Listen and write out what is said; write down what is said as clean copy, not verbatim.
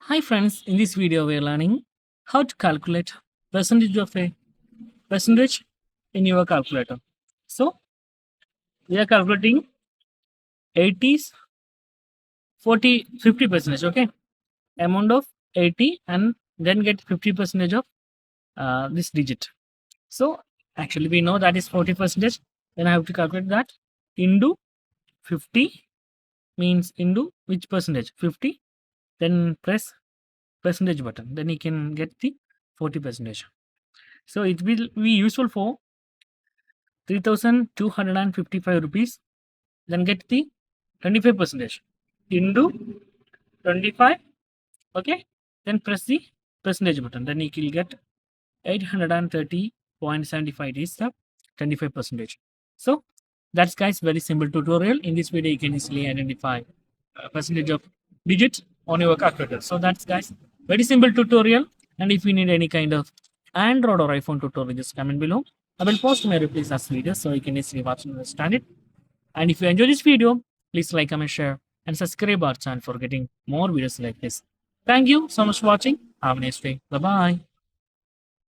Hi friends, in this video we are learning how to calculate percentage of a percentage in your calculator. So we are calculating 80s 40 50 percentage, okay, amount of 80 and then get 50 percentage of this digit. So actually we know that is 40 percentage, then I have to calculate that into 50 means into which percentage 50, then press percentage button, then you can get the 40 percentage. So it will be useful for 3,255 rupees. Then get the 25 percentage into 25. Okay. Then press the percentage button. Then you will get 830.75 is the 25 percentage. So that's guys very simple tutorial. In this video you can easily identify percentage of digits on your calculator. So that's guys very simple tutorial. And if you need any kind of Android or iPhone tutorial, just comment below. I will post my replies as videos so you can easily watch and understand it. And if you enjoy this video, please like, comment, share, and subscribe our channel for getting more videos like this. Thank you so much for watching. Have a nice day. Bye bye.